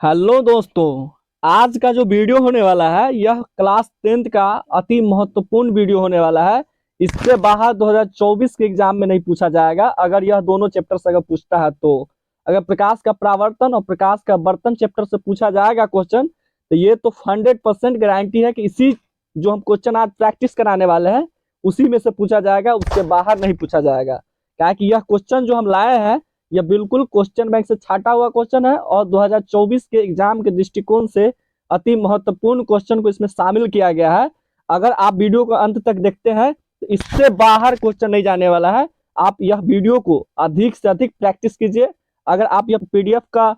Hello दोस्तों। आज का जो वीडियो होने वाला है यह क्लास 10th का अति महत्वपूर्ण वीडियो होने वाला है। इससे बाहर 2024 के एग्जाम में नहीं पूछा जाएगा। अगर यह दोनों चैप्टर से अगर पूछता है तो अगर प्रकाश का परावर्तन और प्रकाश का बर्तन चैप्टर से पूछा जाएगा क्वेश्चन, तो ये तो 100% गारंटी है कि इसी जो हम क्वेश्चन आज प्रैक्टिस कराने वाले हैं उसी में से पूछा जाएगा, उससे बाहर नहीं पूछा जाएगा। क्या कि यह क्वेश्चन जो हम लाए हैं यह बिल्कुल क्वेश्चन बैंक से छाटा हुआ क्वेश्चन है और 2024 के एग्जाम के दृष्टिकोण से अति महत्वपूर्ण क्वेश्चन को इसमें शामिल किया गया है। अगर आप वीडियो को अंत तक देखते हैं तो इससे बाहर क्वेश्चन नहीं जाने वाला है। आप यह वीडियो को अधिक से अधिक प्रैक्टिस कीजिए। अगर आप यह पीडीएफ का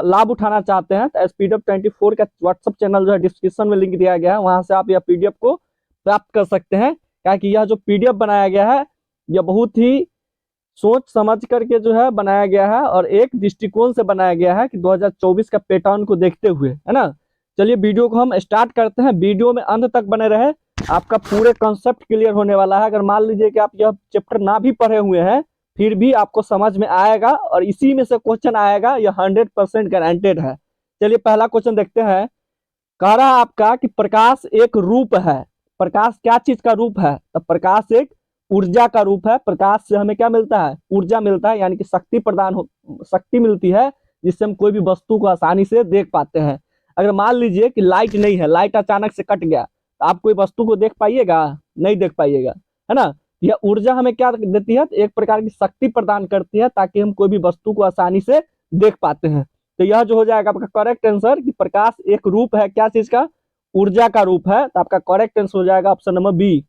लाभ उठाना चाहते हैं तो SPDF24 का व्हाट्सएप चैनल जो है डिस्क्रिप्शन में लिंक दिया गया है, वहां से आप यह पीडीएफ को प्राप्त कर सकते हैं। क्या कि यह जो पीडीएफ बनाया गया है यह बहुत ही सोच समझ करके जो है बनाया गया है और एक दृष्टिकोण से बनाया गया है कि 2024 का पैटर्न को देखते हुए, है ना। चलिए वीडियो को हम स्टार्ट करते हैं। वीडियो में अंत तक बने रहे, आपका पूरे कॉन्सेप्ट क्लियर होने वाला है। अगर मान लीजिए कि आप यह चैप्टर ना भी पढ़े हुए हैं फिर भी आपको समझ में आएगा और इसी में से क्वेश्चन आएगा, यह 100% गारंटेड है। चलिए पहला क्वेश्चन देखते हैं। कह रहा है आपका कि प्रकाश एक रूप है। प्रकाश क्या चीज का रूप है? तो प्रकाश एक ऊर्जा का रूप है। प्रकाश से हमें क्या मिलता है? ऊर्जा मिलता है, यानी कि शक्ति मिलती है जिससे हम कोई भी वस्तु को आसानी से देख पाते हैं। अगर मान लीजिए कि लाइट नहीं है, लाइट अचानक से कट गया तो आप कोई वस्तु को देख पाइएगा? नहीं देख पाइएगा, है ना। यह ऊर्जा हमें क्या देती है? तो एक प्रकार की शक्ति प्रदान करती है ताकि हम कोई भी वस्तु को आसानी से देख पाते हैं। तो यह जो हो जाएगा आपका करेक्ट आंसर कि प्रकाश एक रूप है, क्या चीज का? ऊर्जा का रूप है। तो आपका करेक्ट आंसर हो जाएगा ऑप्शन नंबर बी।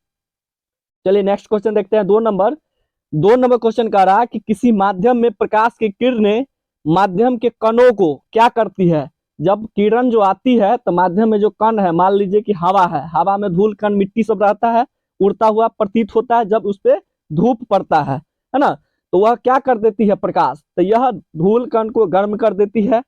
चलिए नेक्स्ट क्वेश्चन देखते हैं। 2 नंबर क्वेश्चन कह रहा है कि किसी माध्यम में प्रकाश की किरणें माध्यम के कणों को क्या करती है? जब किरण जो आती है तो माध्यम में जो कण है, मान लीजिए कि हवा है, हवा में धूल कण मिट्टी सब रहता है, उड़ता हुआ प्रतीत होता है जब उस पर धूप पड़ता है ना। तो वह क्या कर देती है? प्रकाश। तो यह धूल कण को गर्म कर देती है।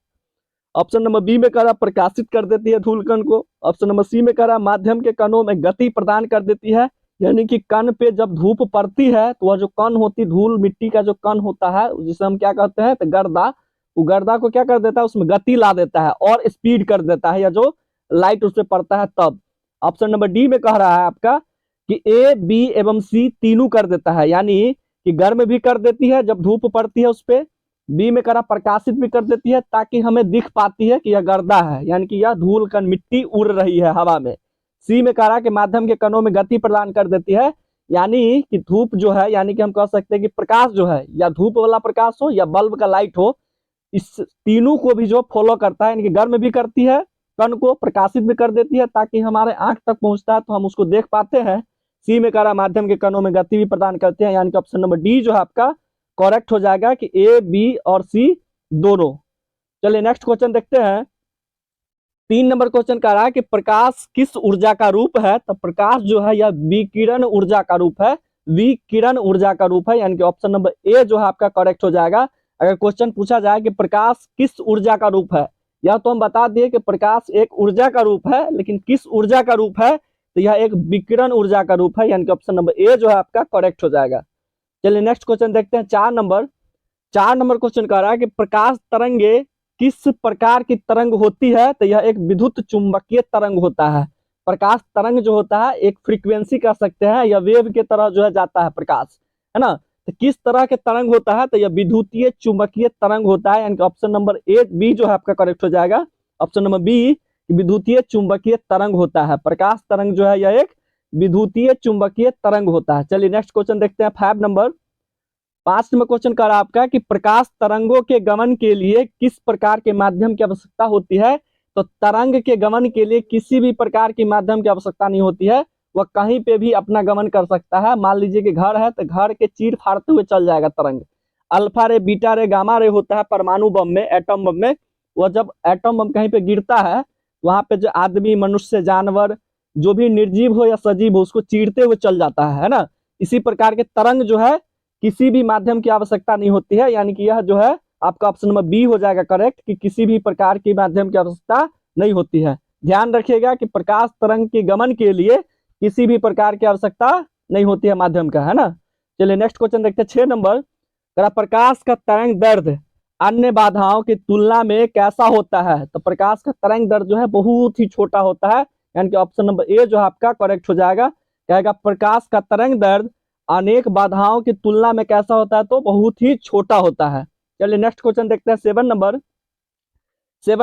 ऑप्शन नंबर बी में कह रहा प्रकाशित कर देती है धूल कण को। ऑप्शन नंबर सी में कह रहा माध्यम के कणों में गति प्रदान कर देती है, यानी कि कण पे जब धूप पड़ती है तो वह जो कण होती, धूल मिट्टी का जो कण होता है जिसे हम क्या कहते हैं? तो गर्दा। वो गर्दा को क्या कर देता है? उसमें गति ला देता है और स्पीड कर देता है, या जो लाइट उस पर पड़ता है तब। ऑप्शन नंबर डी में कह रहा है आपका कि ए बी एवं सी तीनों कर देता है, यानी कि गर्म भी कर देती है जब धूप पड़ती है उस पर। बी में करा प्रकाशित भी कर देती है ताकि हमें दिख पाती है कि यह गर्दा है, यानी कि यह धूल कण मिट्टी उड़ रही है हवा में। सी में करा कि माध्यम के कणों में गति प्रदान कर देती है, यानी कि धूप जो है, यानी कि हम कह सकते हैं कि प्रकाश जो है या धूप वाला प्रकाश हो या बल्ब का लाइट हो, इस तीनों को भी जो फॉलो करता है, यानी कि गर्म भी करती है, कण को प्रकाशित भी कर देती है ताकि हमारे आंख तक पहुंचता है तो हम उसको देख पाते हैं। सी में करा माध्यम के कणों में गति भी प्रदान करते हैं, यानी कि ऑप्शन नंबर डी जो है आपका करेक्ट हो जाएगा कि ए बी और सी दोनों। चलिए नेक्स्ट क्वेश्चन देखते हैं। 3 नंबर क्वेश्चन कह रहा है कि प्रकाश किस ऊर्जा का रूप है? तो प्रकाश जो है यह विकिरण ऊर्जा का रूप है। विकिरण ऊर्जा का रूप है, यानी कि ऑप्शन नंबर ए जो है आपका करेक्ट हो जाएगा। अगर क्वेश्चन पूछा जाए कि प्रकाश किस ऊर्जा का रूप है, या तो हम बता दिए कि प्रकाश एक ऊर्जा का रूप है, लेकिन किस ऊर्जा का रूप है? तो यह एक विकिरण ऊर्जा का रूप है, यानी कि ऑप्शन नंबर ए जो है आपका करेक्ट हो जाएगा। चलिए नेक्स्ट क्वेश्चन देखते हैं। 4 नंबर क्वेश्चन कह रहा है कि प्रकाश तरंगे किस प्रकार की तरंग होती है? तो यह एक विद्युत चुंबकीय तरंग होता है। प्रकाश तरंग जो होता है एक फ्रीक्वेंसी कह सकते हैं, या वेव के तरह जो है जाता है प्रकाश, है ना। तो किस तरह के तरंग होता है? तो यह विद्युतीय चुंबकीय तरंग होता है, यानी कि ऑप्शन नंबर ए बी जो है आपका करेक्ट हो जाएगा। ऑप्शन नंबर बी विद्युतीय चुंबकीय तरंग होता है। प्रकाश तरंग जो है यह एक विद्युतीय चुंबकीय तरंग होता है। चलिए नेक्स्ट क्वेश्चन देखते हैं। 5 नंबर क्वेश्चन कर रहा आपका कि प्रकाश तरंगों के गमन के लिए किस प्रकार के माध्यम की आवश्यकता होती है? तो तरंग के गमन के लिए किसी भी प्रकार की माध्यम की आवश्यकता नहीं होती है, वह कहीं पे भी अपना गमन कर सकता है। मान लीजिए कि घर है तो घर के चीर फाड़ते हुए चल जाएगा तरंग। अल्फा रे, बीटा रे, गामा रे होता है परमाणु बम में, एटम बम में। वह जब एटम बम कहीं पे गिरता है वहां पे जो आदमी, मनुष्य, जानवर जो भी निर्जीव हो या सजीव हो उसको चीरते हुए चल जाता है ना। इसी प्रकार के तरंग जो है किसी भी माध्यम की आवश्यकता नहीं होती है, यानी कि यह जो है आपका ऑप्शन नंबर बी हो जाएगा करेक्ट कि किसी भी प्रकार की माध्यम की आवश्यकता नहीं होती है। ध्यान रखिएगा कि प्रकाश तरंग के गमन के लिए किसी भी प्रकार की आवश्यकता नहीं होती है माध्यम का, है ना। चलिए नेक्स्ट क्वेश्चन देखते हैं। 6 नंबर, प्रकाश का तरंग दैर्ध्य अन्य बाधाओं की तुलना में कैसा होता है? तो प्रकाश का तरंग दैर्ध्य जो है बहुत ही छोटा होता है, यानी कि ऑप्शन नंबर ए जो है आपका करेक्ट हो जाएगा। कहेगा प्रकाश का तरंग दैर्ध्य अनेक बाधाओं की तुलना में कैसा होता है? तो बहुत ही छोटा होता है। चलिए नेक्स्ट क्वेश्चन देखते हैं। 7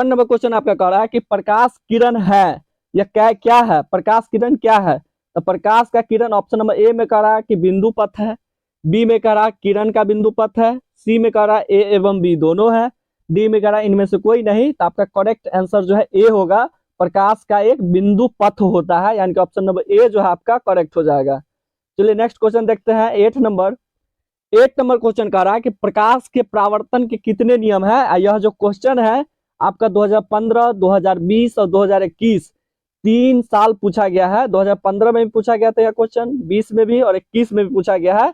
नंबर क्वेश्चन आपका कह रहा है कि प्रकाश किरण है या क्या क्या है? प्रकाश किरण क्या है? तो प्रकाश का किरण ऑप्शन नंबर ए में कह रहा है कि बिंदु पथ है, बी में कह रहा है किरण का बिंदु पथ है, सी में कह रहा है ए एवं बी दोनों है, डी में कह रहा है इनमें से कोई नहीं। तो आपका करेक्ट आंसर जो है ए होगा, प्रकाश का एक बिंदु पथ होता है, यानी कि ऑप्शन नंबर ए जो है आपका करेक्ट हो जाएगा। चलिए नेक्स्ट क्वेश्चन देखते हैं। 8 नंबर क्वेश्चन कह रहा है कि प्रकाश के परावर्तन के कितने नियम है? यह जो क्वेश्चन है आपका 2015, 2020 और 2021 3 साल पूछा गया है। 2015 में भी पूछा गया था यह क्वेश्चन, 20 में भी और 21 में भी पूछा गया है,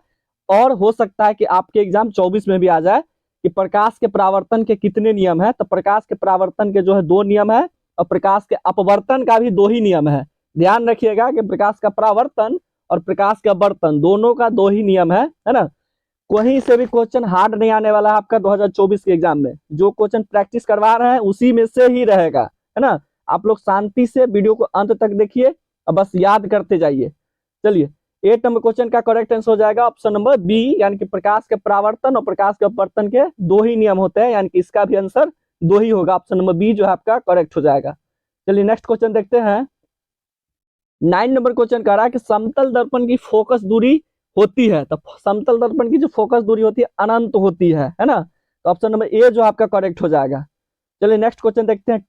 और हो सकता है कि आपके एग्जाम 24 में भी आ जाए कि प्रकाश के परावर्तन के कितने नियम है। तो प्रकाश के परावर्तन के जो है 2 नियम है, और प्रकाश के अपवर्तन का भी 2 ही नियम है। ध्यान रखिएगा कि प्रकाश का परावर्तन और प्रकाश का अपवर्तन दोनों का 2 ही नियम है ना। कहीं से भी क्वेश्चन हार्ड नहीं आने वाला है आपका 2024 के एग्जाम में। जो क्वेश्चन प्रैक्टिस करवा रहे हैं उसी में से ही रहेगा, है ना। आप लोग शांति से वीडियो को अंत तक देखिए और बस याद करते जाइए। चलिए 8 नंबर क्वेश्चन का करेक्ट आंसर हो जाएगा ऑप्शन नंबर बी, यानी कि प्रकाश के परावर्तन और प्रकाश के अपवर्तन के 2 ही नियम होते हैं, यानी कि इसका भी आंसर 2 ही होगा। ऑप्शन नंबर बी जो है आपका करेक्ट हो जाएगा। चलिए नेक्स्ट क्वेश्चन देखते हैं। 9 नंबर क्वेश्चन कह रहा है कि समतल दर्पण की फोकस दूरी होती है, तो समतल दर्पण की जो फोकस दूरी होती है अनंत होती है ना। तो ऑप्शन नंबर ए जो आपका करेक्ट हो जाएगा। चलिए नेक्स्ट क्वेश्चन देखते हैं।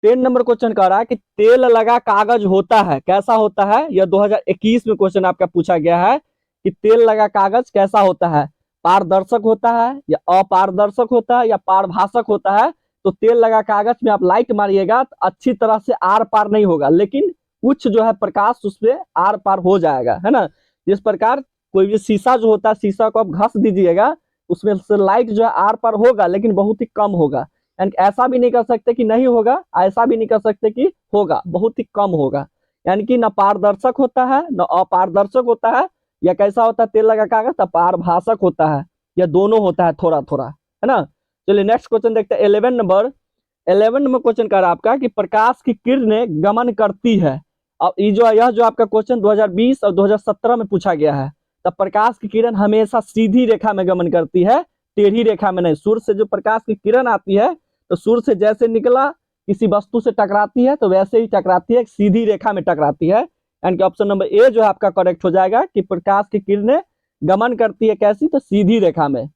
10 नंबर क्वेश्चन कह रहा है कि तेल लगा कागज होता है, कैसा होता है? यह 2021 में क्वेश्चन आपका पूछा गया है कि तेल लगा कागज कैसा होता है? पारदर्शक होता है या अपारदर्शक होता है या पारभाषक होता है? तो तेल लगा कागज में आप लाइट मारिएगा तो अच्छी तरह से आर पार नहीं होगा, लेकिन कुछ जो है प्रकाश उसपे आर पार हो जाएगा, है ना। जिस प्रकार कोई भी शीशा जो होता है, शीशा को आप घस दीजिएगा उसमें से लाइट जो है आर पार होगा, लेकिन बहुत ही कम होगा। यानी ऐसा भी नहीं कर सकते कि नहीं होगा, ऐसा भी नहीं कर सकते कि होगा, बहुत ही कम होगा। यानी कि न पारदर्शक होता है न अपारदर्शक होता है। या कैसा होता है तेल लगा कागज? तो पारभाषक होता है, या दोनों होता है थोड़ा थोड़ा, है ना। चलिए नेक्स्ट क्वेश्चन देखते हैं। 11 नंबर क्वेश्चन कर आपका कि प्रकाश की किरणें गमन करती है। और यह जो आपका क्वेश्चन 2020 और 2017 में पूछा गया है। तब प्रकाश की किरण हमेशा सीधी रेखा में गमन करती है, टेढ़ी रेखा में नहीं। सूर्य से जो प्रकाश की किरण आती है तो सूर्य से जैसे निकला किसी वस्तु से टकराती है तो वैसे ही टकराती है, सीधी रेखा में टकराती है। यानी कि ऑप्शन नंबर ए जो है आपका करेक्ट हो जाएगा कि प्रकाश की किरणें गमन करती है कैसी? तो सीधी रेखा में।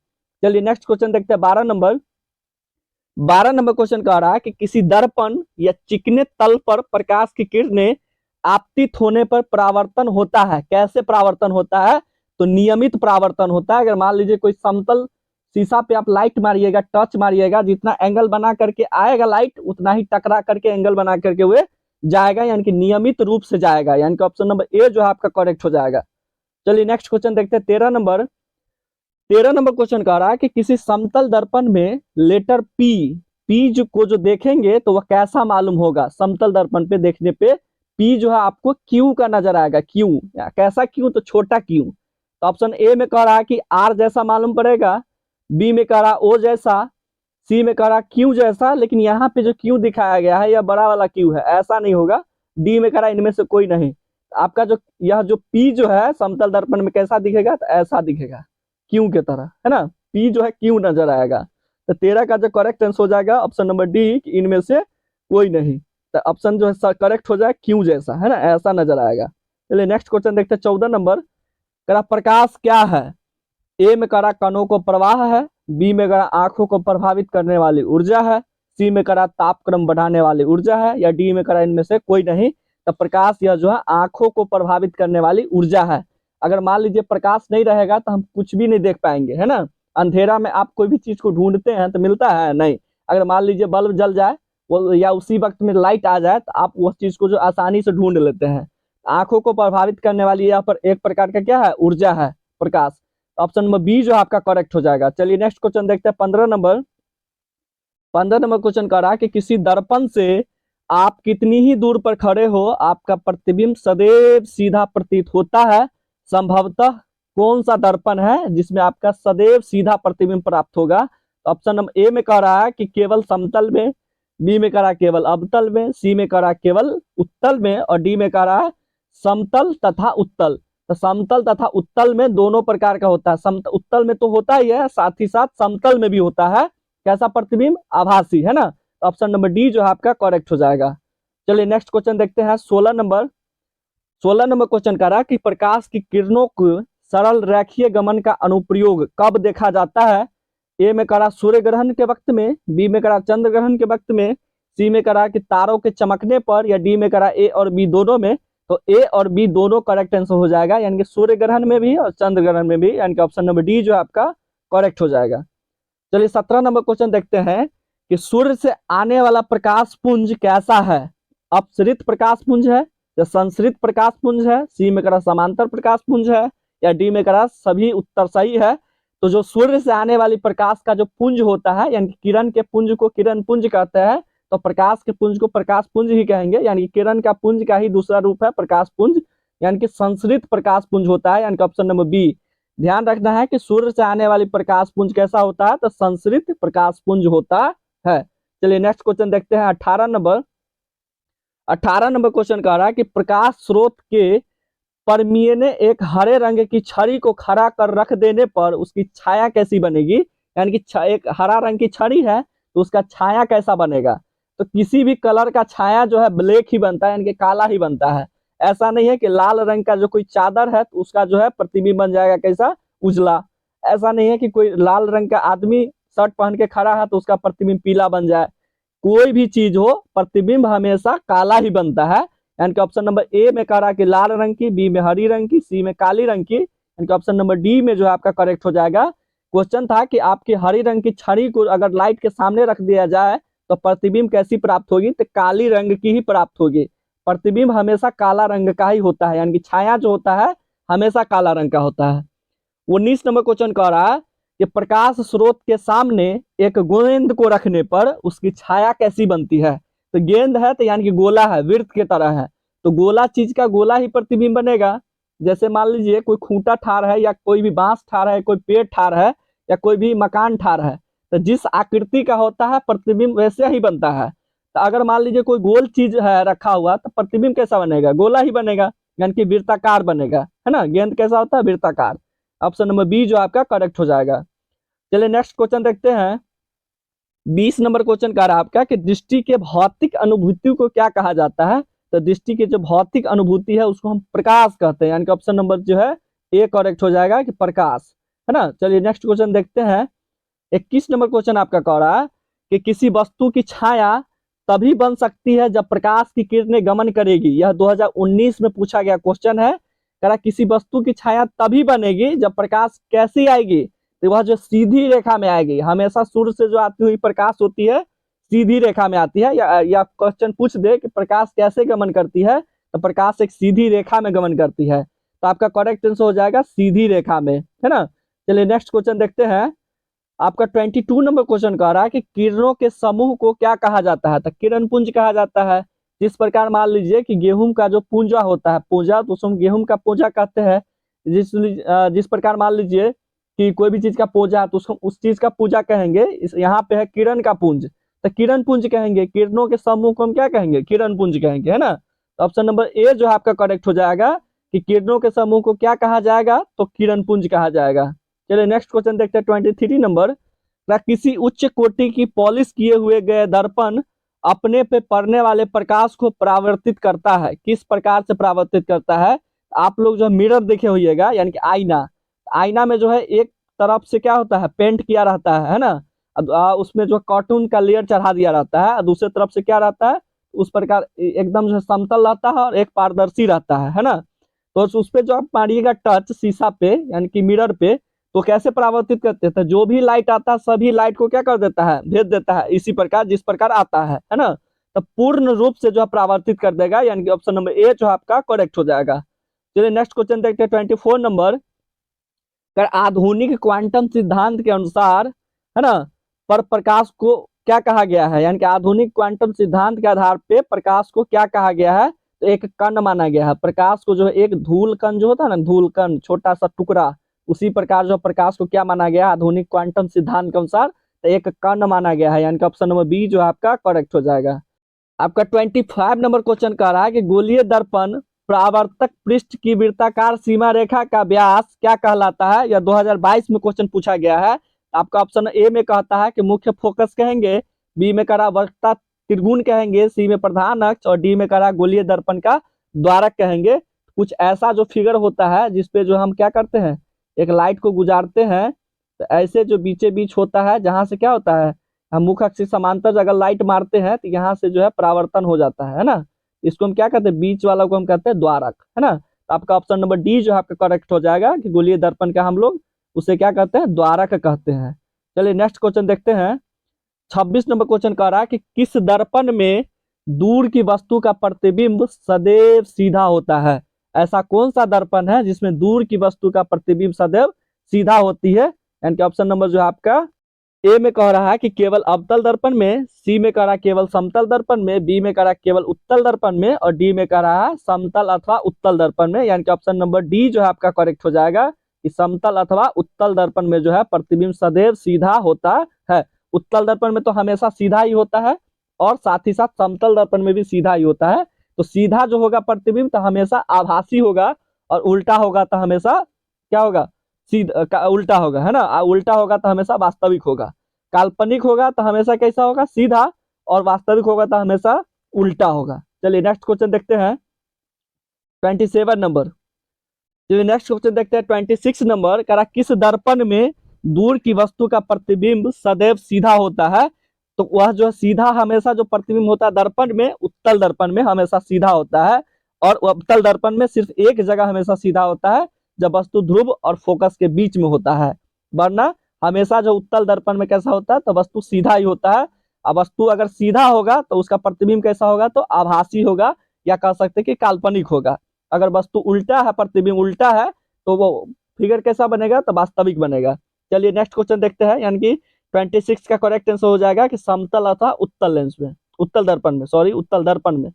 चलिए नेक्स्ट क्वेश्चन देखते हैं। 12 नंबर क्वेश्चन कह रहा है कि किसी दर्पण या चिकने तल पर प्रकाश की किरणें आपतित होने पर परावर्तन होता है, कैसे परावर्तन होता है? तो नियमित परावर्तन होता है। अगर मान लीजिए कोई समतल शीशा पे आप लाइट मारिएगा, टच मारिएगा, जितना एंगल बना करके आएगा लाइट उतना ही टकरा करके एंगल बना करके हुए जाएगा, यानी कि नियमित रूप से जाएगा। यानी कि ऑप्शन नंबर ए जो है आपका करेक्ट हो जाएगा। चलिए नेक्स्ट क्वेश्चन देखते हैं। 13 नंबर क्वेश्चन कह रहा है कि किसी समतल दर्पण में लेटर पी को जो देखेंगे तो वह कैसा मालूम होगा? समतल दर्पण पे देखने पे पी जो है आपको क्यू का नजर आएगा। क्यू कैसा? क्यू तो छोटा क्यू। तो ऑप्शन ए में कह रहा है कि आर जैसा मालूम पड़ेगा, बी में कह रहा ओ जैसा, सी में कह रहा क्यू जैसा, लेकिन यहाँ पे जो क्यू दिखाया गया है यह बड़ा वाला क्यू है, ऐसा नहीं होगा। डी में कह रहा इनमें से कोई नहीं। आपका जो यह जो पी जो है समतल दर्पण में कैसा दिखेगा? तो ऐसा दिखेगा, क्यू के तरह, है ना। पी जो है क्यू नजर आएगा। तो 13 का जो करेक्ट आंसर हो जाएगा ऑप्शन नंबर डी, इनमें से कोई नहीं। तो ऑप्शन जो है करेक्ट हो जाए क्यू जैसा, है ना, ऐसा नजर आएगा। चलिए नेक्स्ट क्वेश्चन देखते हैं। 14 नंबर कह रहा प्रकाश क्या है? ए में कह रहा कणों को प्रवाह है, बी में कह रहा आंखों को प्रभावित करने वाली ऊर्जा है, सी में कह रहा तापक्रम बढ़ाने वाली ऊर्जा है, या डी में कह रहा इनमें से कोई नहीं। तो प्रकाश यह जो है आंखों को प्रभावित करने वाली ऊर्जा है। अगर मान लीजिए प्रकाश नहीं रहेगा तो हम कुछ भी नहीं देख पाएंगे, है ना। अंधेरा में आप कोई भी चीज को ढूंढते हैं तो मिलता है नहीं। अगर मान लीजिए बल्ब जल जाए वो या उसी वक्त में लाइट आ जाए तो आप उस चीज को जो आसानी से ढूंढ लेते हैं। आंखों को प्रभावित करने वाली यहाँ पर एक प्रकार का क्या है? ऊर्जा है, प्रकाश। ऑप्शन नंबर बी जो आपका करेक्ट हो जाएगा। चलिए नेक्स्ट क्वेश्चन देखते हैं। 15 नंबर क्वेश्चन कह रहा है कि किसी दर्पण से आप कितनी ही दूर पर खड़े हो आपका प्रतिबिंब सदैव सीधा प्रतीत होता है, संभवतः कौन सा दर्पण है जिसमें आपका सदैव सीधा प्रतिबिंब प्राप्त होगा? तो ऑप्शन नंबर ए में कह रहा है कि केवल समतल में, बी में कह रहा है केवल अवतल में, सी में कह रहा है केवल उत्तल में, और डी में कह रहा है समतल तथा उत्तल। तो समतल तथा उत्तल में दोनों प्रकार का होता है। उत्तल में तो होता ही है, साथ ही साथ समतल में भी होता है। कैसा प्रतिबिंब? आभासी, है ना। तो ऑप्शन नंबर डी जो है आपका करेक्ट हो जाएगा। चलिए नेक्स्ट क्वेश्चन देखते हैं। 16 नंबर क्वेश्चन कह रहा है कि प्रकाश की किरणों को सरल रेखीय गमन का अनुप्रयोग कब देखा जाता है? ए में कह रहा सूर्य ग्रहण के वक्त में, बी में कह रहा चंद्र ग्रहण के वक्त में, सी में कह रहा कि तारों के चमकने पर, या डी में कह रहा ए और बी दोनों में। तो ए और बी दोनों करेक्ट आंसर हो जाएगा, यानी कि सूर्य ग्रहण में भी और चंद्र ग्रहण में भी, यानी कि ऑप्शन नंबर डी जो आपका करेक्ट हो जाएगा। चलिए 17 नंबर क्वेश्चन देखते हैं कि सूर्य से आने वाला प्रकाश पुंज कैसा है? अपसरित प्रकाश पुंज है या संसरित प्रकाश पुंज है, सी में करा समांतर प्रकाश पुंज है, या डी में करा सभी उत्तर सही है। तो जो सूर्य से आने वाली प्रकाश का जो पुंज होता है, यानी किरण के पुंज को किरण पुंज कहते हैं, तो प्रकाश के पुंज को प्रकाश पुंज ही कहेंगे, यानी किरण का पुंज का ही दूसरा रूप है प्रकाश पुंज, यानी कि संसरित प्रकाश पुंज होता है, यानी कि ऑप्शन नंबर बी। ध्यान रखना है कि सूर्य से आने वाली प्रकाश पुंज कैसा होता है? तो संसरित प्रकाश पुंज होता है। चलिए नेक्स्ट क्वेश्चन देखते हैं। 18 नंबर क्वेश्चन कह रहा है कि प्रकाश स्रोत के परमीय ने एक हरे रंग की छड़ी को खड़ा कर रख देने पर उसकी छाया कैसी बनेगी? यानी कि एक हरा रंग की छड़ी है तो उसका छाया कैसा बनेगा? तो किसी भी कलर का छाया जो है ब्लैक ही बनता है, यानी कि काला ही बनता है। ऐसा नहीं है कि लाल रंग का जो कोई चादर है तो उसका जो है प्रतिबिंब बन जाएगा कैसा? उजला। ऐसा नहीं है कि कोई लाल रंग का आदमी शर्ट पहन के खड़ा है तो उसका प्रतिबिंब पीला बन जाए। कोई भी चीज हो, प्रतिबिंब हमेशा काला ही बनता है, यानी कि ऑप्शन नंबर ए में कह रहा कि लाल रंग की, बी में हरी रंग की, सी में काली रंग की, यानी कि ऑप्शन नंबर डी में जो है आपका करेक्ट हो जाएगा। क्वेश्चन था कि आपकी हरी रंग की छड़ी को अगर लाइट के सामने रख दिया जाए तो प्रतिबिंब कैसी प्राप्त होगी? तो काली रंग की ही प्राप्त होगी। प्रतिबिंब हमेशा काला रंग का ही होता है, यानी कि छाया जो होता है हमेशा काला रंग का होता है। 19 नंबर क्वेश्चन कह रहा है कि प्रकाश स्रोत के सामने एक गेंद को रखने पर उसकी छाया कैसी बनती है? तो गेंद है तो यानी कि गोला है, वृत्त की तरह है, तो गोला चीज का गोला ही प्रतिबिंब बनेगा। जैसे मान लीजिए कोई खूंटा ठार है, या कोई भी बांस ठार है, कोई पेड़ ठार है, या कोई भी मकान ठार है, तो जिस आकृति का होता है प्रतिबिंब वैसे ही बनता है। तो अगर मान लीजिए कोई गोल चीज है रखा हुआ तो प्रतिबिंब कैसा बनेगा? गोला ही बनेगा, यानी कि वृत्ताकार बनेगा, है ना। गेंद कैसा होता है? वृत्ताकार। ऑप्शन नंबर बी जो आपका करेक्ट हो जाएगा। चलिए नेक्स्ट क्वेश्चन देखते हैं। 20 नंबर क्वेश्चन कह रहा है आपका कि दृष्टि के भौतिक अनुभूति को क्या कहा जाता है? तो दृष्टि की जो भौतिक अनुभूति है उसको हम प्रकाश कहते हैं, यानी कि ऑप्शन नंबर जो है ए करेक्ट हो जाएगा कि प्रकाश, है ना। चलिए नेक्स्ट क्वेश्चन देखते हैं। 21 नंबर क्वेश्चन आपका कह रहा है कि किसी वस्तु की छाया तभी बन सकती है जब प्रकाश की किरणें गमन करेगी। यह 2019 में पूछा गया क्वेश्चन है। कह रहा किसी वस्तु की छाया तभी बनेगी जब प्रकाश कैसी आएगी? तो वह जो सीधी रेखा में आएगी। हमेशा सूर्य से जो आती हुई प्रकाश होती है सीधी रेखा में आती है, या क्वेश्चन पूछ दे कि प्रकाश कैसे गमन करती है, तो प्रकाश एक सीधी रेखा में गमन करती है। तो आपका करेक्ट आंसर हो जाएगा सीधी रेखा में, है ना। चलिए नेक्स्ट क्वेश्चन देखते हैं। आपका 22 नंबर क्वेश्चन कह रहा है कि किरणों के समूह को क्या कहा जाता है? तो किरण पुंज कहा जाता है। जिस प्रकार मान लीजिए कि गेहूं का जो पूंजा होता है, पूंजा तो उसको गेहूं का पूंजा कहते हैं। जिस प्रकार मान लीजिए कि कोई भी चीज का पूजा तो उसको उस चीज का पूजा कहेंगे। यहाँ पे है किरण का पुंज, तो किरण पुंज कहेंगे। किरणों के समूह को हम क्या कहेंगे? किरण पुंज कहेंगे, है ना। तो ऑप्शन नंबर ए जो आपका करेक्ट हो जाएगा कि किरणों के समूह को क्या कहा जाएगा? तो किरण पुंज कहा जाएगा। चलिए नेक्स्ट क्वेश्चन देखते हैं 23 नंबर। किसी उच्च कोटि की पॉलिश किए हुए गए दर्पण अपने पे पड़ने वाले प्रकाश को परावर्तित करता है। किस प्रकार से परावर्तित करता है? आप लोग जो मिरर देखे होइएगा, यानी कि आईना। आईना में जो है एक तरफ से क्या होता है? पेंट किया रहता है ना। उसमें जो कार्टून का लेयर चढ़ा दिया रहता है, और दूसरे तरफ से क्या रहता है? उस प्रकार एकदम जो समतल रहता है और एक पारदर्शी रहता है ना। तो उस पे जो आप मारिएगा टच शीशा पे, यानी कि मिरर पे, तो कैसे परावर्तित करते हैं? जो भी लाइट आता है सभी लाइट को क्या कर देता है? भेज देता है, इसी प्रकार जिस प्रकार आता है ना। तो पूर्ण रूप से जो है परावर्तित कर देगा, यानी कि ऑप्शन नंबर ए जो आपका करेक्ट हो जाएगा। चलिए नेक्स्ट क्वेश्चन देखते हैं 24 नंबर। आधुनिक क्वांटम सिद्धांत के अनुसार, है ना, पर प्रकाश को क्या कहा गया है? यानी कि आधुनिक क्वांटम सिद्धांत के आधार पे प्रकाश को क्या कहा गया है? तो एक कण माना गया है। प्रकाश को जो है एक धूल कण जो होता है ना, धूल कण, छोटा सा टुकड़ा, उसी प्रकार जो प्रकाश को क्या माना गया आधुनिक क्वांटम सिद्धांत के अनुसार, तो एक कण माना गया है, यानी कि ऑप्शन नंबर बी जो आपका करेक्ट हो जाएगा। आपका 25 नंबर क्वेश्चन कह रहा है कि गोलीय दर्पण परावर्तक पृष्ठ की वृत्ताकार सीमा रेखा का व्यास क्या कहलाता है। यह 2022 में क्वेश्चन पूछा गया है। आपका ऑप्शन ए में कहता है कि मुख्य फोकस कहेंगे, बी में करा वक्रता त्रिगुण कहेंगे, सी में प्रधान अक्ष और डी में करा गोलीय दर्पण का द्वारक कहेंगे। कुछ ऐसा जो फिगर होता है जिसपे जो हम क्या करते हैं, एक लाइट को गुजारते हैं, तो ऐसे जो बीचे बीच होता है जहां से क्या होता है, हम मुख्य अक्ष से समांतर अगर लाइट मारते हैं तो यहाँ से जो है परावर्तन हो जाता है ना। इसको हम क्या कहते हैं, बीच वाला को हम कहते हैं द्वारक, है ना। तो आपका ऑप्शन नंबर डी जो आपका करेक्ट हो जाएगा कि गोलीय दर्पण का हम लोग उसे क्या कहते हैं, द्वारक कहते हैं। चलिए नेक्स्ट क्वेश्चन देखते हैं। 26 नंबर क्वेश्चन कह रहा है कि किस दर्पण में दूर की वस्तु का प्रतिबिंब सदैव सीधा होता है। ऐसा कौन सा दर्पण है जिसमें दूर की वस्तु का प्रतिबिंब सदैव सीधा होती है। यानी कि ऑप्शन नंबर जो है आपका ए में कह रहा है कि केवल अवतल दर्पण में, सी में कह रहा है केवल समतल दर्पण में, बी में कह रहा है केवल उत्तल दर्पण में और डी में कह रहा है समतल अथवा उत्तल दर्पण में। यानी कि ऑप्शन नंबर डी जो है आपका करेक्ट हो जाएगा कि समतल अथवा उत्तल दर्पण में जो है प्रतिबिंब सदैव सीधा होता है। उत्तल दर्पण में तो हमेशा सीधा ही होता है और साथ ही साथ समतल दर्पण में भी सीधा ही होता है। तो सीधा जो होगा प्रतिबिंब तो हमेशा आभासी होगा और उल्टा होगा तो हमेशा क्या होगा, सीधा उल्टा होगा, है ना। उल्टा होगा तो हमेशा वास्तविक होगा, काल्पनिक होगा तो हमेशा कैसा होगा, सीधा, और वास्तविक होगा तो हमेशा उल्टा होगा। चलिए नेक्स्ट क्वेश्चन देखते हैं 27 नंबर। चलिए नेक्स्ट क्वेश्चन देखते हैं 26 नंबर। कह रहा किस दर्पण में दूर की वस्तु का प्रतिबिंब सदैव सीधा होता है। तो वह जो सीधा हमेशा जो प्रतिबिंब होता है दर्पण में, उत्तल दर्पण में हमेशा सीधा होता है और अवतल दर्पण में सिर्फ एक जगह हमेशा सीधा होता है जब वस्तु ध्रुव और फोकस के बीच में होता है, वरना हमेशा जो उत्तल दर्पण में कैसा होता है तो वस्तु सीधा ही होता है। अब वस्तु अगर सीधा होगा तो उसका प्रतिबिंब कैसा होगा, तो आभासी होगा या कह सकते हैं कि काल्पनिक होगा। अगर वस्तु उल्टा है, प्रतिबिंब उल्टा है, तो वो फिगर कैसा बनेगा, तो वास्तविक बनेगा। चलिए नेक्स्ट क्वेश्चन देखते हैं। यानी कि 26 का करेक्ट आंसर हो जाएगा कि समतल अथवा उत्तल लेंस में, उत्तल दर्पण में, सॉरी उत्तल दर्पण में।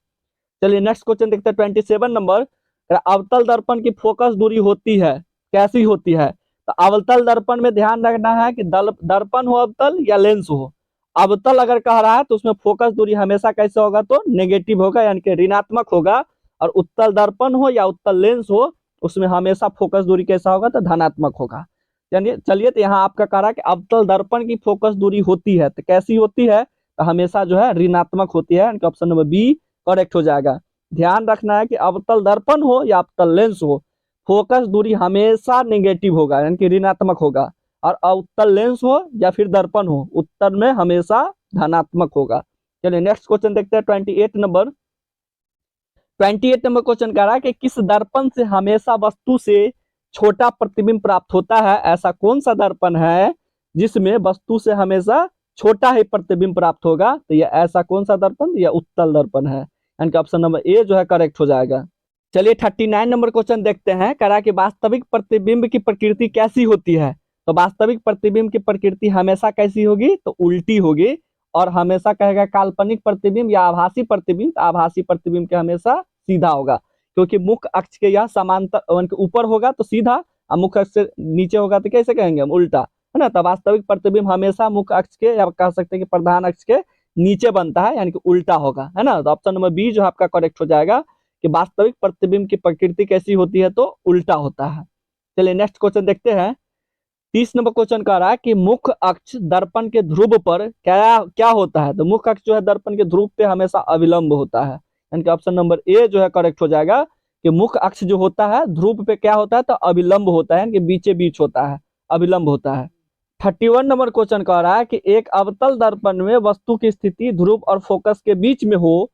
चलिए नेक्स्ट क्वेश्चन देखते हैं 27 नंबर। अवतल दर्पण की फोकस दूरी होती है, कैसी होती है। तो अवतल दर्पण में ध्यान रखना है कि दर्पण हो अवतल या लेंस हो। अवतल अगर कह रहा है तो उसमें फोकस दूरी हमेशा कैसे होगा, तो नेगेटिव होगा, यानी कि ऋणात्मक होगा। और उत्तल दर्पण हो या उत्तल लेंस हो उसमें हमेशा फोकस दूरी कैसा होगा, तो धनात्मक होगा। यानी चलिए तो यहाँ आपका कह रहा है कि अवतल दर्पण की फोकस दूरी होती है, तो कैसी होती है, तो हमेशा जो है ऋणात्मक होती है। यानी कि ऑप्शन नंबर बी करेक्ट हो जाएगा। ध्यान रखना है कि अवतल दर्पण हो या अवतल लेंस हो, फोकस दूरी हमेशा नेगेटिव होगा, यानी कि ऋणात्मक होगा। और अवतल लेंस हो या फिर दर्पण हो, उत्तर में हमेशा धनात्मक होगा। चलिए नेक्स्ट क्वेश्चन देखते हैं 28 नंबर। 28 नंबर क्वेश्चन कह रहा है कि किस दर्पण से हमेशा वस्तु से छोटा प्रतिबिंब प्राप्त होता है। ऐसा कौन सा दर्पण है जिसमें वस्तु से हमेशा छोटा ही प्रतिबिंब प्राप्त होगा। तो यह ऐसा कौन सा दर्पण, यह उत्तल दर्पण है। यानी कि ऑप्शन नंबर ए जो है करेक्ट हो जाएगा। चलिए 39 नंबर क्वेश्चन देखते हैं। कह रहा है कि वास्तविक प्रतिबिंब की प्रकृति कैसी होती है। तो वास्तविक प्रतिबिंब की प्रकृति हमेशा कैसी होगी, तो उल्टी होगी। और हमेशा कहेगा काल्पनिक प्रतिबिंब या आभासी प्रतिबिंब, आभासी प्रतिबिंब के हमेशा सीधा होगा, क्योंकि मुख्य अक्ष के यह समांतर ऊपर होगा तो सीधा, और मुख्य अक्ष से नीचे होगा तो कैसे कहेंगे हम, उल्टा, है ना। तो वास्तविक प्रतिबिंब हमेशा मुख्य अक्ष के या कह सकते हैं कि प्रधान अक्ष के नीचे बनता है, यानी कि उल्टा होगा, है ना। तो ऑप्शन नंबर बी जो आपका करेक्ट हो जाएगा कि वास्तविक प्रतिबिंब की प्रकृति कैसी होती है, तो उल्टा होता है। चलिए नेक्स्ट क्वेश्चन देखते हैं। 30 नंबर क्वेश्चन कह रहा है कि मुख्य अक्ष दर्पण के ध्रुव पर क्या क्या होता है। तो मुख्य अक्ष जो है दर्पण के ध्रुव पे हमेशा अविलंब होता है, यानी कि ऑप्शन नंबर ए जो है करेक्ट हो जाएगा कि मुख्य अक्ष जो होता है ध्रुव पे क्या होता है, तो अविलंब होता है, यानी कि बीचे बीच होता है, अविलंब होता है। 31 नंबर क्वेश्चन कह रहा है कि एक अवतल दर्पण में वस्तु की स्थिति ध्रुव और फोकस के बीच में हो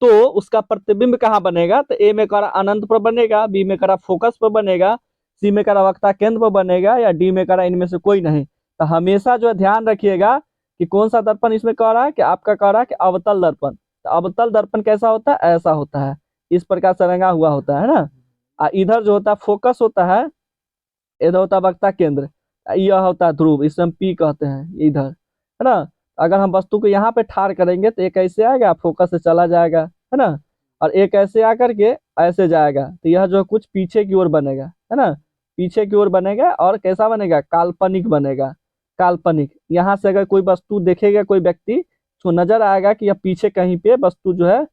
तो उसका प्रतिबिंब कहाँ बनेगा। तो ए में कह रहा अनंत पर बनेगा, बी में कह रहा फोकस पर बनेगा, सी में कह रहा वक्ता केंद्र पर बनेगा, या डी में कह रहा इनमें से कोई नहीं। तो हमेशा जो है ध्यान रखिएगा कि कौन सा दर्पण इसमें कह रहा है, कि आपका कह रहा है कि अवतल दर्पण। तो अवतल दर्पण कैसा होता है, ऐसा होता है, इस प्रकार से रंगा हुआ होता है ना। इधर जो होता है फोकस होता है, इधर होता है वक्ता केंद्र, यह होता है ध्रुव, इसे हम पी कहते हैं इधर, है ना। अगर हम वस्तु को यहाँ पे ठार करेंगे तो एक ऐसे आएगा, फोकस से चला जाएगा, है ना। और एक ऐसे आकर के ऐसे जाएगा, तो यह जो कुछ पीछे की ओर बनेगा, है ना। पीछे की ओर बनेगा और कैसा बनेगा, काल्पनिक बनेगा, काल्पनिक। यहाँ से अगर कोई वस्तु देखेगा कोई व्यक्ति तो नजर आएगा कि यह पीछे कहीं पे वस्तु जो है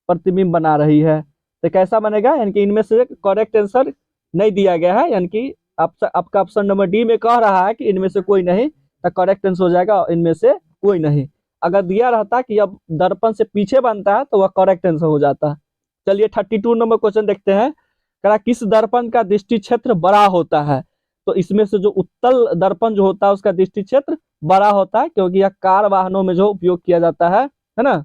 प्रतिबिंब बना रही है। तो कैसा बनेगा, यानी कि इनमें से करेक्ट आंसर नहीं दिया गया है, यानी कि आपका ऑप्शन नंबर डी में कह रहा है कि इनमें से कोई नहीं, तो करेक्ट आंसर हो जाएगा इनमें से कोई नहीं। अगर दिया रहता कि अब दर्पण से पीछे बनता है तो वह करेक्ट आंसर हो जाता। चलिए 32 नंबर क्वेश्चन देखते हैं। कहा किस दर्पण का दृष्टि क्षेत्र बड़ा होता है। तो इसमें से जो उत्तल दर्पण जो होता है उसका दृष्टि क्षेत्र बड़ा होता है, क्योंकि यह कार वाहनों में जो उपयोग किया जाता है ना।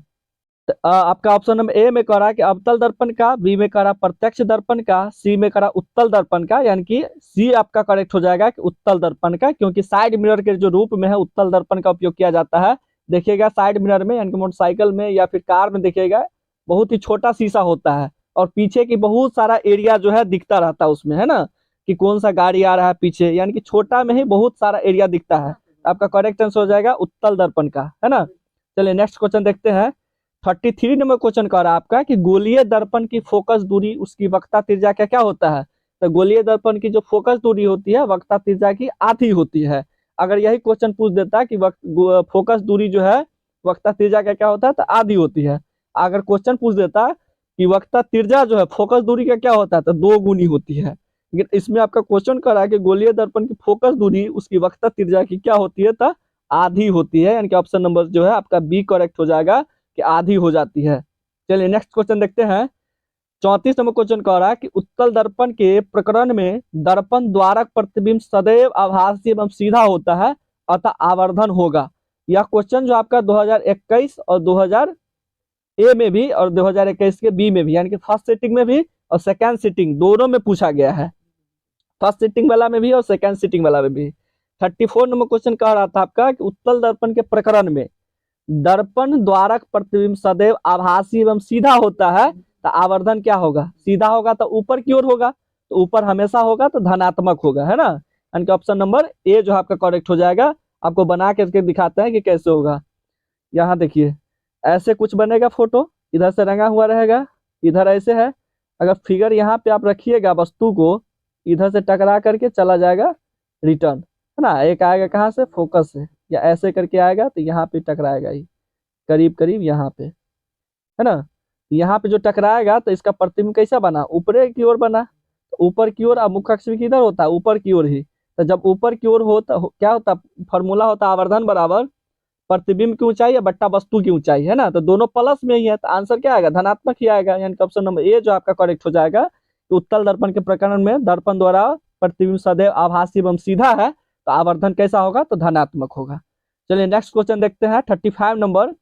तो आपका ऑप्शन नंबर ए में कह रहा है कि अवतल दर्पण का, बी में कह रहा प्रत्यक्ष दर्पण का, सी में कह रहा उत्तल दर्पण का, यानी कि सी आपका करेक्ट हो जाएगा कि उत्तल दर्पण का, क्योंकि साइड मिरर के जो रूप में है उत्तल दर्पण का उपयोग किया जाता है। देखिएगा साइड मिरर में, यानी कि मोटरसाइकिल में या फिर कार में देखिएगा बहुत ही छोटा शीशा होता है और पीछे की बहुत सारा एरिया जो है दिखता रहता है उसमें, है ना, कि कौन सा गाड़ी आ रहा है पीछे, यानी कि छोटा में ही बहुत सारा एरिया दिखता है। आपका करेक्ट आंसर हो जाएगा उत्तल दर्पण का, है ना। चलिए नेक्स्ट क्वेश्चन देखते हैं। 33 नंबर क्वेश्चन कह रहा है आपका कि गोलीय दर्पण की फोकस दूरी उसकी वक्रता त्रिज्या क्या क्या होता है। तो गोलीय दर्पण की जो फोकस दूरी होती है वक्रता त्रिज्या की आधी होती है। अगर यही क्वेश्चन पूछ देता कि फोकस दूरी जो है वक्रता त्रिज्या क्या क्या होता है तो आधी होती है। अगर क्वेश्चन पूछ देता कि वक्रता त्रिज्या जो है फोकस दूरी का क्या होता है तो 2 गुनी होती है। लेकिन इसमें आपका क्वेश्चन कर रहा है कि गोलीय दर्पण की फोकस दूरी उसकी वक्रता त्रिज्या की क्या होती है तो आधी होती है, यानी कि ऑप्शन नंबर जो है आपका बी करेक्ट हो जाएगा कि आधी हो जाती है। चलिए नेक्स्ट क्वेश्चन देखते हैं। 34 नंबर क्वेश्चन कह रहा है कि उत्तल दर्पण के प्रकरण में दर्पण द्वारक प्रतिबिंब सदैव आभासी एवं सीधा होता है अतः आवर्धन होगा। यह क्वेश्चन जो आपका 2021 और 2000 ए में भी और 2021 के बी में भी, यानी कि फर्स्ट सिटिंग में भी और सेकेंड सिटिंग दोनों में पूछा गया है। फर्स्ट सिटिंग वाला में भी और सेकेंड सिटिंग वाला में भी। 34 नंबर क्वेश्चन कह रहा था आपका कि उत्तल दर्पण के प्रकरण में दर्पण द्वारक प्रतिबिंब सदैव आभासी एवं सीधा होता है तो आवर्धन क्या होगा, सीधा होगा तो ऊपर की ओर होगा, तो ऊपर हमेशा होगा तो धनात्मक होगा, है ना। यानी कि ऑप्शन नंबर ए जो आपका करेक्ट हो जाएगा। आपको बना के दिखाते हैं कि कैसे होगा। यहाँ देखिए ऐसे कुछ बनेगा फोटो, इधर से रंगा हुआ रहेगा, इधर ऐसे है। अगर फिगर यहाँ पे आप रखिएगा वस्तु को, इधर से टकरा करके चला जाएगा रिटर्न, है ना। एक आएगा कहाँ से, फोकस से, या ऐसे करके आएगा तो यहाँ पे टकराएगा ही करीब करीब यहाँ पे, है ना। यहाँ पे जो टकराएगा तो इसका प्रतिबिंब कैसा बना, ऊपर की ओर बना। तो ऊपर की ओर मुख्य अक्ष भी किधर होता है, ऊपर की ओर ही। तो जब ऊपर की ओर होता क्या होता, फॉर्मूला होता आवर्धन बराबर प्रतिबिंब की ऊंचाई या बट्टा वस्तु की ऊंचाई, है ना। तो दोनों प्लस में ही है तो आंसर क्या आएगा, धनात्मक ही आएगा। यानी कि ऑप्शन नंबर ए जो आपका करेक्ट हो जाएगा कि उत्तल दर्पण के प्रकरण में दर्पण द्वारा प्रतिबिंब सदैव आभासी एवं सीधा है तो आवर्धन कैसा होगा, तो धनात्मक होगा। चलिए नेक्स्ट क्वेश्चन देखते हैं 35 नंबर।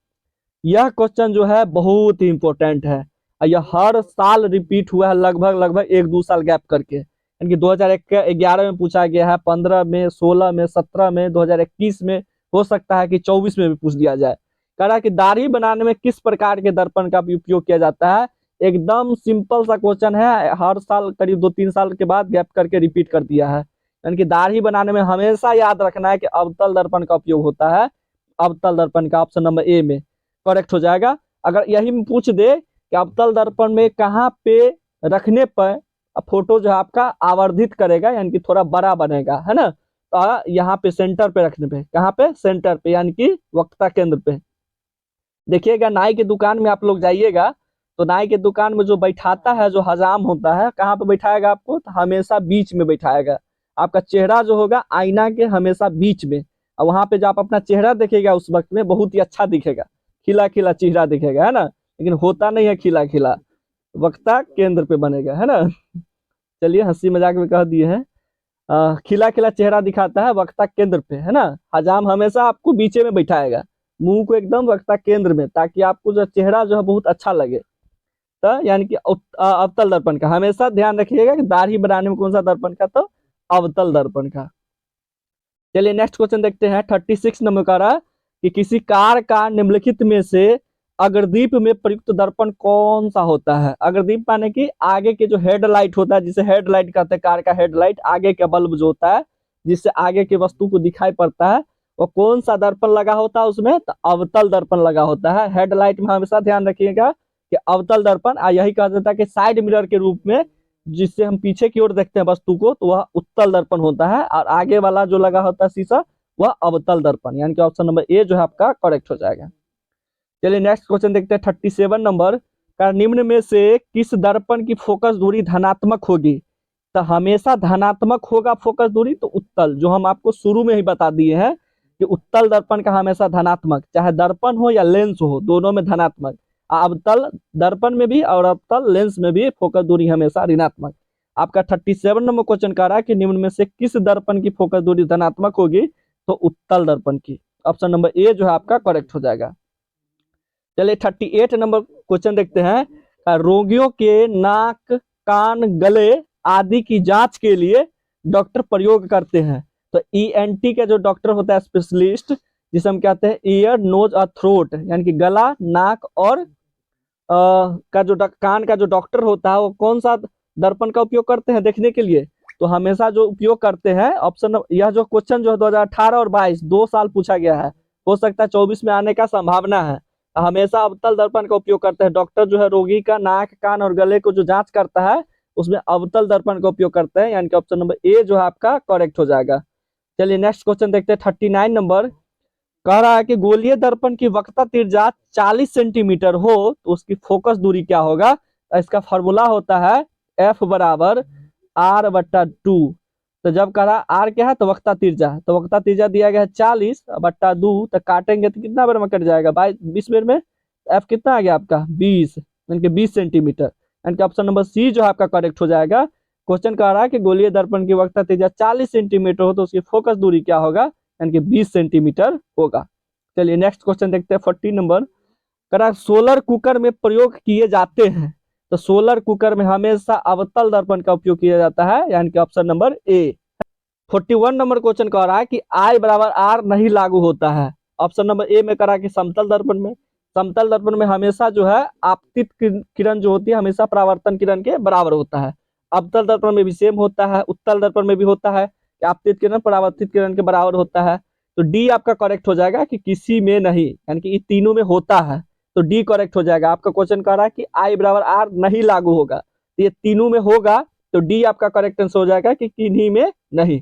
यह क्वेश्चन जो है बहुत ही इंपॉर्टेंट है और यह हर साल रिपीट हुआ है, लगभग लगभग 1-2 साल गैप करके। यानी कि 2011 में पूछा गया है, 15 में, 16 में, 17 में, 2021 में, हो सकता है कि 24 में भी पूछ दिया जाए। कह रहा है कि दाढ़ी बनाने में किस प्रकार के दर्पण का भी उपयोग किया जाता है। एकदम सिंपल सा क्वेश्चन है, हर साल करीब 2-3 साल के बाद गैप करके रिपीट कर दिया है। यानी कि दाढ़ी बनाने में हमेशा याद रखना है कि अवतल दर्पण का उपयोग होता है। अवतल दर्पण का ऑप्शन नंबर ए में करेक्ट हो जाएगा। अगर यही में पूछ दे कि अवतल दर्पण में कहाँ पे रखने पर फोटो जो है आपका आवर्धित करेगा, यानी कि थोड़ा बड़ा बनेगा, है ना। तो यहाँ पे सेंटर पे रखने पे, कहाँ पे, सेंटर पे, यानी कि वक्रता केंद्र पे। देखिएगा नाई की दुकान में आप लोग जाइएगा तो नाई की दुकान में जो बैठाता है, जो हजाम होता है, कहाँ पे बैठाएगा आपको, तो हमेशा बीच में बैठाएगा। आपका चेहरा जो होगा आईना के हमेशा बीच में, और वहां पे जो आप अपना चेहरा देखेगा उस वक्त में बहुत ही अच्छा दिखेगा, खिला खिला चेहरा दिखेगा, है ना। लेकिन होता नहीं है खिला खिला, वक्ता केंद्र पे बनेगा, है ना। चलिए हंसी मजाक में कह दिए हैं। खिला खिला चेहरा दिखाता है वक्ता केंद्र पे, है ना। हजाम हमेशा आपको बीचे में बैठाएगा, मुंह को एकदम वक्ता केंद्र में, ताकि आपको जो चेहरा जो है बहुत अच्छा लगे। तो यानी कि अवतल दर्पण का हमेशा ध्यान रखिएगा कि दाढ़ी बनाने में कौन सा दर्पण का, तो अवतल दर्पण का। चलिए नेक्स्ट क्वेश्चन देखते हैं 36 नंबर का रहा कि किसी कार का निम्नलिखित में से अग्रदीप में प्रयुक्त दर्पण कौन सा होता है। अग्रदीप माने कि आगे के जो हेडलाइट होता है, जिसे हेडलाइट कहते हैं, कार का हेडलाइट, आगे का बल्ब जो होता है जिससे आगे की वस्तु को दिखाई पड़ता है, वो कौन सा दर्पण लगा होता है उसमें, तो अवतल दर्पण लगा होता है। हेडलाइट में हमेशा ध्यान रखिएगा कि अवतल दर्पण, यही कहा जाता है कि साइड मिरर के रूप में जिससे हम पीछे की ओर देखते हैं वस्तु को, तो वह उत्तल दर्पण होता है, और आगे वाला जो लगा होता है शीशा वह अवतल दर्पण, यानी कि ऑप्शन नंबर ए जो है आपका करेक्ट हो जाएगा। चलिए नेक्स्ट क्वेश्चन देखते हैं 37 नंबर का, निम्न में से किस दर्पण की फोकस दूरी धनात्मक होगी? तो हमेशा धनात्मक होगा फोकस दूरी, तो उत्तल, जो हम आपको शुरू में ही बता दिए हैं कि उत्तल दर्पण का हमेशा धनात्मक, चाहे दर्पण हो या लेंस हो, दोनों में धनात्मक। अवतल दर्पण में भी और अवतल लेंस में भी फोकस दूरी हमेशा ऋणात्मक। आपका 37 नंबर क्वेश्चन कह रहा है कि निम्न में से किस दर्पण की फोकस दूरी धनात्मक होगी? तो उत्तल दर्पण की। ऑप्शन नंबर ए जो है आपका करेक्ट हो जाएगा। चलिए 38 नंबर क्वेश्चन देखते हैं, रोगियों के नाक, कान, गले आदि की जांच के लिए डॉक्टर प्रयोग करते हैं। तो ईएनटी का जो डॉक्टर होता है स्पेशलिस्ट, जिसे हम कहते हैं ईयर, नोज और थ्रोट, यानी कि गला, नाक और का जो कान का जो डॉक्टर होता है, वो कौन सा दर्पण का उपयोग करते हैं देखने के लिए? तो हमेशा जो उपयोग करते हैं ऑप्शन, यह जो क्वेश्चन जो है 2018 और 22 2 साल पूछा गया है, हो सकता है 24 में आने का संभावना है। हमेशा अवतल दर्पण का उपयोग करते हैं डॉक्टर, जो है रोगी का नाक, कान और गले को जो जांच करता है उसमें अवतल दर्पण का उपयोग करते हैं, यानी कि ऑप्शन नंबर ए जो है आपका करेक्ट हो जाएगा। चलिए नेक्स्ट क्वेश्चन देखते हैं 39 नंबर, कह रहा है कि गोलीय दर्पण की वक्रता त्रिज्या 40 सेंटीमीटर हो तो उसकी फोकस दूरी क्या होगा? तो इसका फॉर्मूला होता है एफ बराबर आर बट्टा 2। तो जब कह रहा आर क्या है तो वक्रता त्रिज्या, तो वक्रता त्रिज्या दिया गया है 40 बट्टा 2, तो काटेंगे तो कितना बार में कट जाएगा? 20 बार में। एफ कितना आ गया आपका 20, यानी कि 20 सेंटीमीटर, यानी कि ऑप्शन नंबर सी जो है आपका करेक्ट हो जाएगा। क्वेश्चन कह रहा है कि गोलीय दर्पण की वक्रता त्रिज्या 40 सेंटीमीटर हो तो उसकी फोकस दूरी क्या होगा? यानी कि 20 सेंटीमीटर होगा। चलिए नेक्स्ट क्वेश्चन देखते हैं 40 नंबर, करा सोलर कुकर में प्रयोग किए जाते हैं। तो सोलर कुकर में हमेशा अवतल दर्पण का उपयोग किया जाता है, यानी कि option number A. 41 number question कह रहा है कि आई बराबर आर नहीं लागू होता है। ऑप्शन नंबर ए में करा कि समतल दर्पण में, समतल दर्पण में हमेशा जो है आपतित किरण जो होती है हमेशा परावर्तन किरण के बराबर होता है। अवतल दर्पण में भी सेम होता है, उत्तल दर्पण में भी होता है कि आपतित किरण परावर्तित किरण के बराबर होता है। तो डी आपका करेक्ट हो जाएगा कि किसी में नहीं, यानी कि तीनों में होता है, तो डी करेक्ट हो जाएगा। आपका क्वेश्चन कह रहा है कि आई बराबर आर नहीं लागू होगा, तो ये तीनों में होगा, तो डी आपका करेक्ट आंसर हो जाएगा कि किन्हीं में नहीं।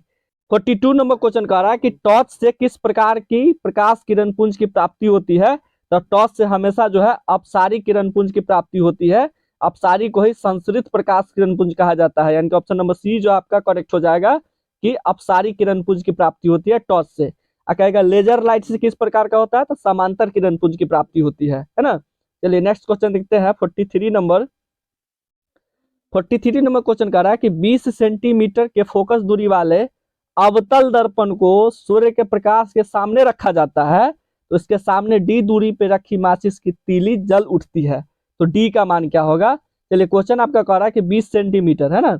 42 नंबर क्वेश्चन कह रहा है कि टॉर्च से किस प्रकार की प्रकाश किरण पुंज की प्राप्ति होती है? तो टॉर्च से हमेशा जो है अपसारी किरण पुंज की प्राप्ति होती है। अपसारी को ही संश्रित प्रकाश किरण पुंज कहा जाता है, यानी कि ऑप्शन नंबर सी जो आपका करेक्ट हो जाएगा कि अपसारी किरण पुंज की प्राप्ति होती है टॉर्च से। कहेगा लेजर लाइट से किस प्रकार का होता है? तो समांतर किरण पुंज की प्राप्ति होती है ना। चलिए नेक्स्ट क्वेश्चन देखते हैं 43 नंबर। 43 नंबर क्वेश्चन कह रहा है कि 20 सेंटीमीटर के फोकस दूरी वाले अवतल दर्पण को सूर्य के प्रकाश के सामने रखा जाता है, तो इसके सामने डी दूरी पे रखी माचिस की तीली जल उठती है, तो डी का मान क्या होगा? चलिए क्वेश्चन आपका कह रहा है कि 20 सेंटीमीटर है ना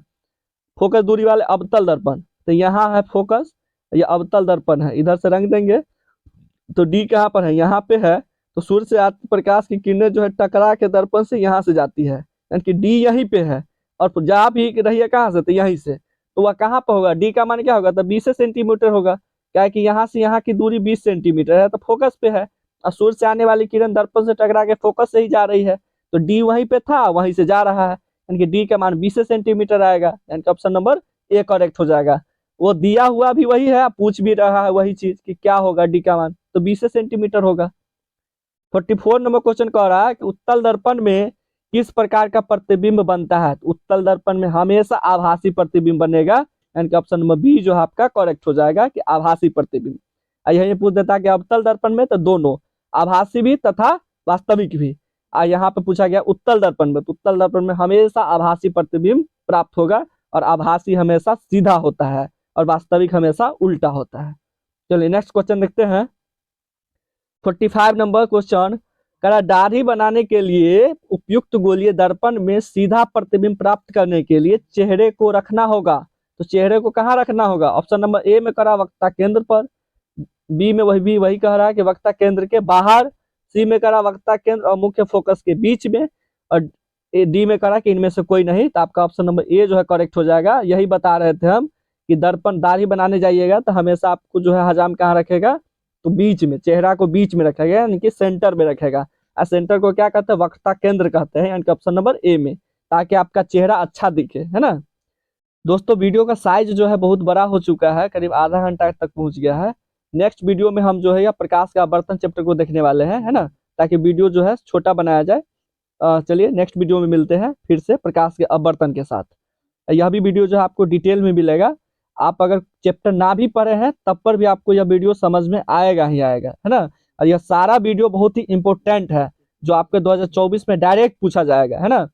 फोकस दूरी वाले अवतल दर्पण, तो यहाँ है फोकस, ये अवतल दर्पण है, इधर से रंग देंगे, तो डी कहाँ पर है? यहाँ पे है। तो सूर्य से आती प्रकाश की किरणें जो है टकरा के दर्पण से यहाँ से जाती है, यानी कि डी यहीं पे है, और जा भी रही है कहाँ से? तो यहीं से, तो वह कहाँ पर होगा? डी का मान क्या होगा? तो 20 सेंटीमीटर होगा, क्या है कि यहाँ से यहाँ की दूरी 20 सेंटीमीटर है, तो फोकस पे है, और सूर्य से आने वाली किरण दर्पण से टकरा के फोकस से ही जा रही है, तो डी वहीं पे था वहीं से जा रहा है, यानी कि डी का मान 20 सेंटीमीटर आएगा, यानी कि ऑप्शन नंबर ए करेक्ट हो जाएगा। वो दिया हुआ भी वही है, पूछ भी रहा है वही चीज कि क्या होगा डी का मान, तो 20 सेंटीमीटर होगा। 44 नंबर क्वेश्चन कह रहा है कि उत्तल दर्पण में किस प्रकार का प्रतिबिंब बनता है? तो उत्तल दर्पण में हमेशा आभासी प्रतिबिंब बनेगा, यानी कि ऑप्शन नंबर बी जो है आपका करेक्ट हो जाएगा कि आभासी प्रतिबिंब। यही पूछ देता है कि अवतल दर्पण में, तो दोनों आभासी भी तथा वास्तविक भी। यहाँ पे पूछा गया उत्तल दर्पण में, तो उत्तल दर्पण में हमेशा आभासी प्रतिबिंब प्राप्त होगा, और आभासी हमेशा सीधा होता है और वास्तविक हमेशा उल्टा होता है। चलिए नेक्स्ट क्वेश्चन देखते हैं 45 नंबर क्वेश्चन, करा दाढ़ी बनाने के लिए उपयुक्त गोलीय दर्पण में सीधा प्रतिबिंब प्राप्त करने के लिए चेहरे को रखना होगा, तो चेहरे को कहाँ रखना होगा? ऑप्शन नंबर ए में करा वक्ता केंद्र पर, बी में वही कह रहा है कि वक्ता केंद्र के बाहर, सी में करा वक्ता केंद्र और मुख्य फोकस के बीच में, और डी में करा कि इनमें से कोई नहीं, तो आपका ऑप्शन नंबर ए जो है करेक्ट हो जाएगा। यही बता रहे थे हम कि दर्पण दाढ़ी बनाने जाइएगा तो हमेशा आपको जो है हजाम कहाँ रखेगा? तो बीच में, चेहरा को बीच में रखेगा, यानी कि सेंटर में रखेगा, और सेंटर को क्या कहते हैं? वक्ता केंद्र कहते हैं, यानी कि ऑप्शन नंबर ए में। ताकि आपका चेहरा अच्छा दिखे, है ना। दोस्तों वीडियो का साइज जो है बहुत बड़ा हो चुका है, करीब आधा घंटा तक पहुंच गया है। नेक्स्ट वीडियो में हम जो है या प्रकाश का आवर्तन चैप्टर को देखने वाले हैं, है ना, ताकि वीडियो जो है छोटा बनाया जाए। चलिए नेक्स्ट वीडियो में मिलते हैं फिर से प्रकाश के आवर्तन के साथ। यह भी वीडियो जो है आपको डिटेल में मिलेगा। आप अगर चैप्टर ना भी पढ़े हैं तब पर भी आपको यह वीडियो समझ में आएगा ही आएगा, है ना। और यह सारा वीडियो बहुत ही इंपॉर्टेंट है जो आपके 2024 में डायरेक्ट पूछा जाएगा, है ना।